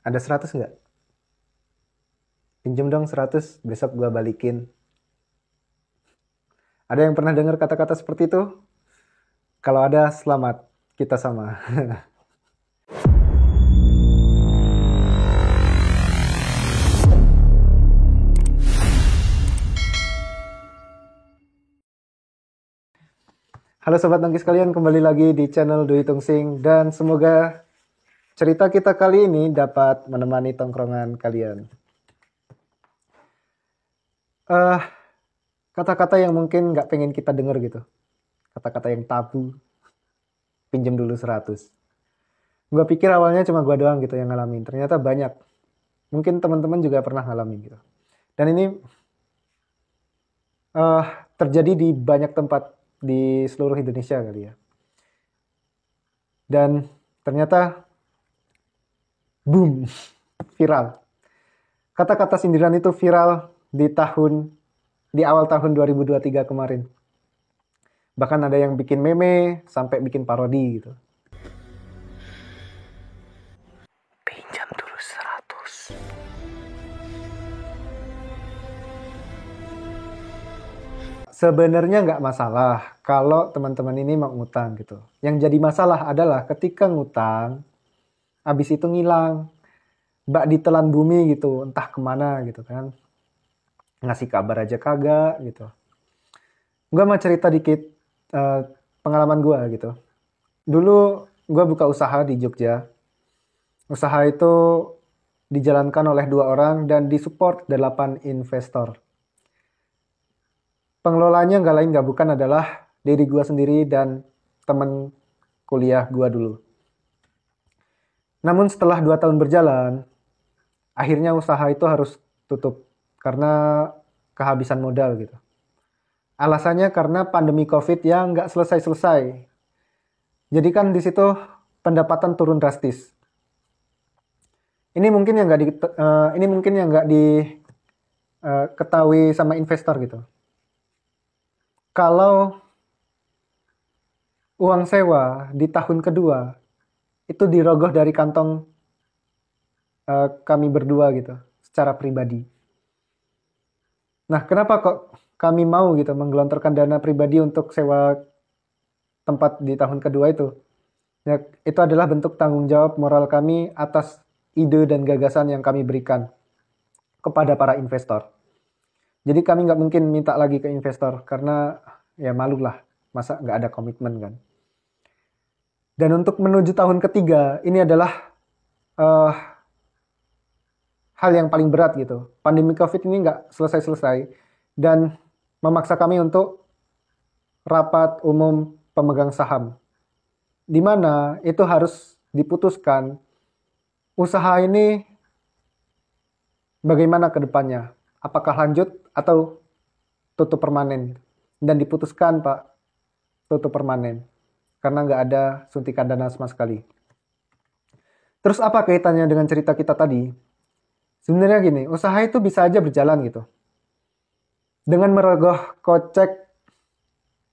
Ada 100 nggak? Pinjem dong 100, besok gua balikin. Ada yang pernah dengar kata-kata seperti itu? Kalau ada, selamat. Kita sama. Halo Sobat Nangkis sekalian, kembali lagi di channel Dwi Tungsing. Dan semoga cerita kita kali ini dapat menemani tongkrongan kalian. Kata-kata yang mungkin nggak pengen kita denger gitu. Kata-kata yang tabu. Pinjem dulu 100. Gue pikir awalnya cuma gue doang gitu yang ngalamin. Ternyata banyak. Mungkin teman-teman juga pernah ngalamin gitu. Dan ini eh, terjadi di banyak tempat di seluruh Indonesia kali ya. Dan ternyata boom, viral. Kata-kata sindiran itu viral di awal tahun 2023 kemarin. Bahkan ada yang bikin meme sampai bikin parodi gitu. Pinjam dulu 100. Sebenarnya nggak masalah kalau teman-teman ini mau ngutang gitu. Yang jadi masalah adalah ketika ngutang, habis itu ngilang. Mbak ditelan bumi gitu, entah kemana gitu kan. Ngasih kabar aja kagak gitu. Gue mau cerita dikit pengalaman gue gitu. Dulu gue buka usaha di Jogja. Usaha itu dijalankan oleh 2 orang dan disupport 8 investor. Pengelolanya nggak lain nggak bukan adalah diri gue sendiri dan temen kuliah gue dulu. Namun setelah 2 tahun berjalan, akhirnya usaha itu harus tutup karena kehabisan modal gitu. Alasannya karena pandemi COVID yang nggak selesai-selesai. Jadi kan di situ pendapatan turun drastis. Ini mungkin yang nggak diketahui sama investor gitu. Kalau uang sewa di tahun kedua itu dirogoh dari kantong kami berdua gitu, secara pribadi. Nah, kenapa kok kami mau gitu menggelontorkan dana pribadi untuk sewa tempat di tahun kedua itu? Ya, itu adalah bentuk tanggung jawab moral kami atas ide dan gagasan yang kami berikan kepada para investor. Jadi kami nggak mungkin minta lagi ke investor karena ya malu lah, masa nggak ada komitmen kan. Dan untuk menuju tahun ketiga, ini adalah uh, hal yang paling berat gitu. Pandemi COVID ini nggak selesai-selesai dan memaksa kami untuk rapat umum pemegang saham. Di mana itu harus diputuskan usaha ini bagaimana ke depannya. Apakah lanjut atau tutup permanen. Dan diputuskan Pak, tutup permanen. Karena nggak ada suntikan dana sama sekali. Terus apa kaitannya dengan cerita kita tadi? Sebenarnya gini, usaha itu bisa aja berjalan gitu. Dengan merogoh kocek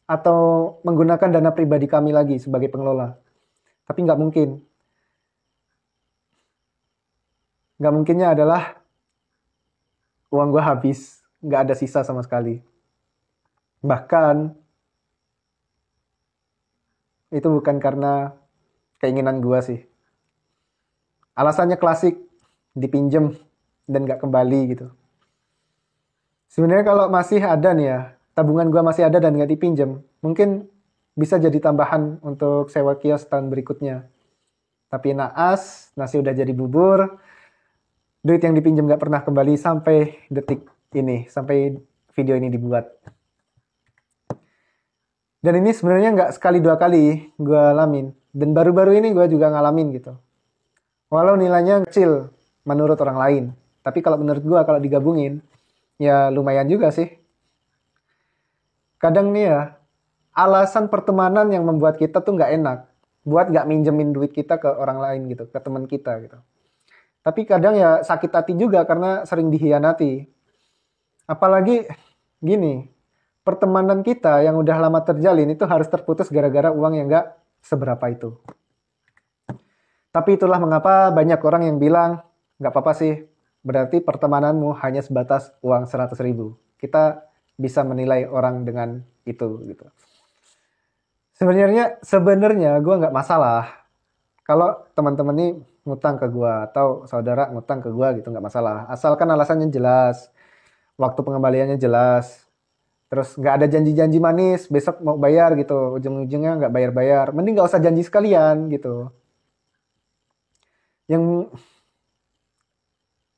atau menggunakan dana pribadi kami lagi sebagai pengelola. Tapi nggak mungkin. Nggak mungkinnya adalah uang gue habis, nggak ada sisa sama sekali. Bahkan itu bukan karena keinginan gue sih. Alasannya klasik, dipinjem dan nggak kembali gitu. Sebenarnya kalau masih ada nih ya, tabungan gue masih ada dan nggak dipinjem, mungkin bisa jadi tambahan untuk sewa kios tahun berikutnya. Tapi naas, nasi udah jadi bubur, duit yang dipinjam nggak pernah kembali sampai detik ini, sampai video ini dibuat. Dan ini sebenarnya nggak sekali 2 kali gue alamin. Dan baru-baru ini gue juga ngalamin gitu. Walau nilainya kecil menurut orang lain. Tapi kalau menurut gue kalau digabungin, ya lumayan juga sih. Kadang nih ya, alasan pertemanan yang membuat kita tuh nggak enak. Buat nggak minjemin duit kita ke orang lain gitu, ke teman kita gitu. Tapi kadang ya sakit hati juga karena sering dikhianati. Apalagi gini, pertemanan kita yang udah lama terjalin itu harus terputus gara-gara uang yang nggak seberapa itu. Tapi itulah mengapa banyak orang yang bilang, nggak apa-apa sih, berarti pertemananmu hanya sebatas uang 100.000. Kita bisa menilai orang dengan itu gitu. Sebenarnya gue nggak masalah kalau teman-teman nih ngutang ke gue atau saudara ngutang ke gue gitu, nggak masalah. Asalkan alasannya jelas, waktu pengembaliannya jelas, terus nggak ada janji-janji manis besok mau bayar gitu, ujung-ujungnya nggak bayar-bayar. Mending nggak usah janji sekalian gitu. Yang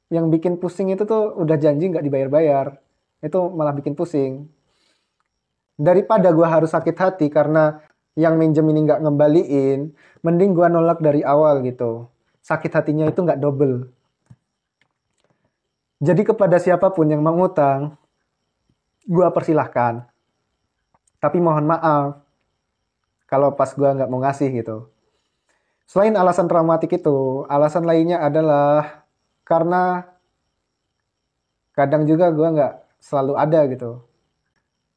yang bikin pusing itu tuh udah janji nggak dibayar-bayar. Itu malah bikin pusing. Daripada gue harus sakit hati karena yang minjem ini nggak ngembaliin, mending gue nolak dari awal gitu. Sakit hatinya itu nggak double. Jadi kepada siapapun yang mau ngutang, gue persilahkan. Tapi mohon maaf kalau pas gue nggak mau ngasih gitu. Selain alasan traumatik itu, alasan lainnya adalah karena kadang juga gue nggak selalu ada gitu.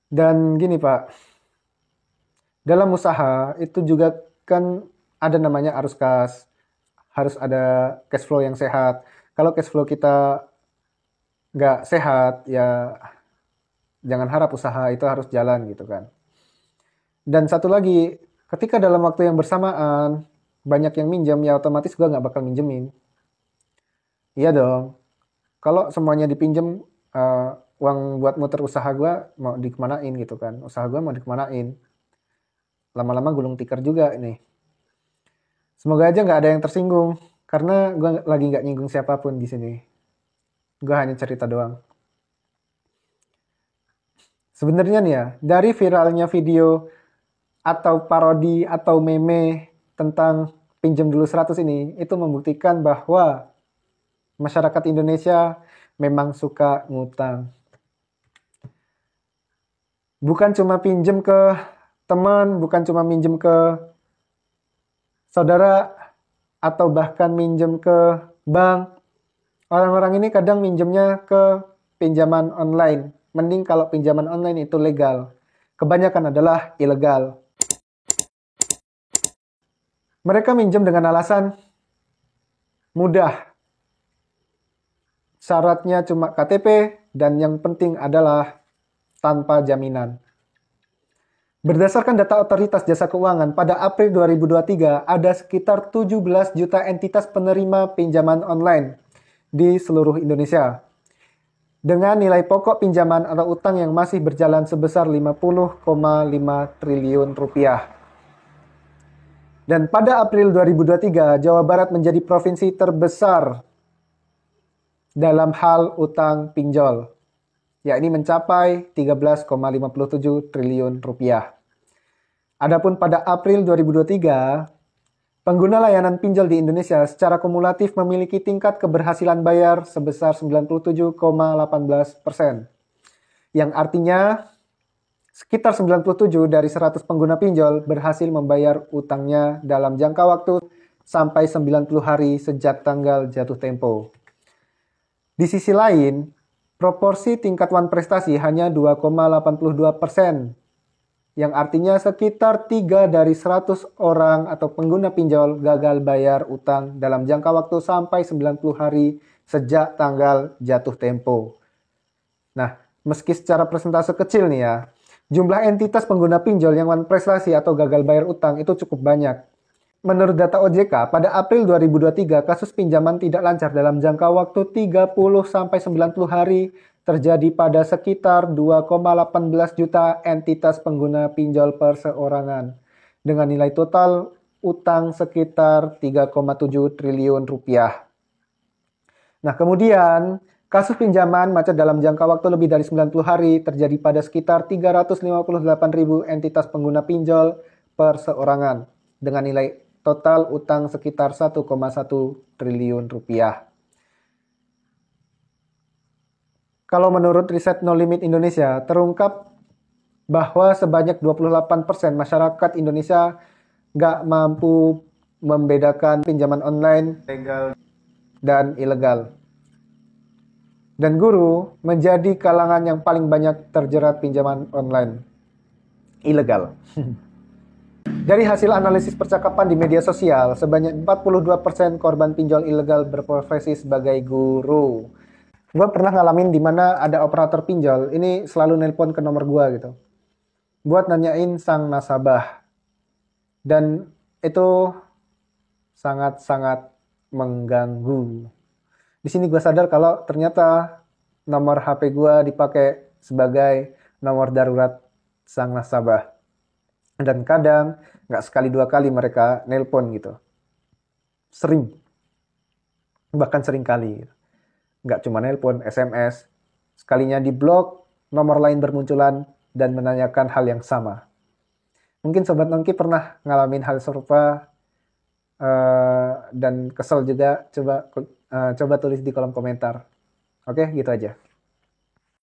Dan gini Pak, dalam usaha itu juga kan ada namanya arus kas, harus ada cash flow yang sehat. Kalau cash flow kita nggak sehat, ya jangan harap usaha itu harus jalan gitu kan. Dan satu lagi, ketika dalam waktu yang bersamaan banyak yang minjem, ya otomatis gue nggak bakal minjemin. Iya dong. Kalau semuanya dipinjem, eh, uang buat muter usaha gue mau dikemanain gitu kan. Usaha gue mau dikemanain. Lama-lama gulung tikar juga ini. Semoga aja nggak ada yang tersinggung. Karena gue lagi nggak nyinggung siapapun di sini. Gue hanya cerita doang. Sebenarnya nih ya, dari viralnya video atau parodi atau meme tentang pinjam dulu 100 ini, itu membuktikan bahwa masyarakat Indonesia memang suka ngutang. Bukan cuma pinjem ke teman, bukan cuma minjem ke saudara, atau bahkan minjem ke bank. Orang-orang ini kadang minjemnya ke pinjaman online. Mending kalau pinjaman online itu legal. Kebanyakan adalah ilegal. Mereka minjem dengan alasan mudah. Syaratnya cuma KTP dan yang penting adalah tanpa jaminan. Berdasarkan data Otoritas Jasa Keuangan, pada April 2023 ada sekitar 17 juta entitas penerima pinjaman online di seluruh Indonesia. Dengan nilai pokok pinjaman atau utang yang masih berjalan sebesar 50,5 triliun rupiah. Dan pada April 2023, Jawa Barat menjadi provinsi terbesar dalam hal utang pinjol, yakni mencapai 13,57 triliun rupiah. Adapun pada April 2023, pengguna layanan pinjol di Indonesia secara kumulatif memiliki tingkat keberhasilan bayar sebesar 97,18%, yang artinya sekitar 97 dari 100 pengguna pinjol berhasil membayar utangnya dalam jangka waktu sampai 90 hari sejak tanggal jatuh tempo. Di sisi lain, proporsi tingkat wan prestasi hanya 2,82%, yang artinya sekitar 3 dari 100 orang atau pengguna pinjol gagal bayar utang dalam jangka waktu sampai 90 hari sejak tanggal jatuh tempo. Nah, meski secara persentase kecil nih ya, jumlah entitas pengguna pinjol yang wan prestasi atau gagal bayar utang itu cukup banyak. Menurut data OJK, pada April 2023, kasus pinjaman tidak lancar dalam jangka waktu 30-90 hari terjadi pada sekitar 2,18 juta entitas pengguna pinjol perseorangan, dengan nilai total utang sekitar 3,7 triliun rupiah. Nah, kemudian kasus pinjaman macet dalam jangka waktu lebih dari 90 hari terjadi pada sekitar 358.000 entitas pengguna pinjol perseorangan dengan nilai total utang sekitar 1,1 triliun rupiah. Kalau menurut riset No Limit Indonesia, terungkap bahwa sebanyak 28% masyarakat Indonesia nggak mampu membedakan pinjaman online legal dan ilegal. Dan guru menjadi kalangan yang paling banyak terjerat pinjaman online ilegal. Dari hasil analisis percakapan di media sosial, sebanyak 42% korban pinjol ilegal berprofesi sebagai guru. Gue pernah ngalamin di mana ada operator pinjol, ini selalu nelpon ke nomor gue gitu, buat nanyain sang nasabah. Dan itu sangat-sangat mengganggu. Di sini gue sadar kalau ternyata nomor HP gue dipakai sebagai nomor darurat sang nasabah. Dan kadang nggak sekali dua kali mereka nelpon gitu. Sering, bahkan sering kali. Nggak cuma nelpon, SMS. Sekalinya di blok, nomor lain bermunculan dan menanyakan hal yang sama. Mungkin Sobat Nongki pernah ngalamin hal serupa dan kesel juga. Coba tulis di kolom komentar. Oke, gitu aja.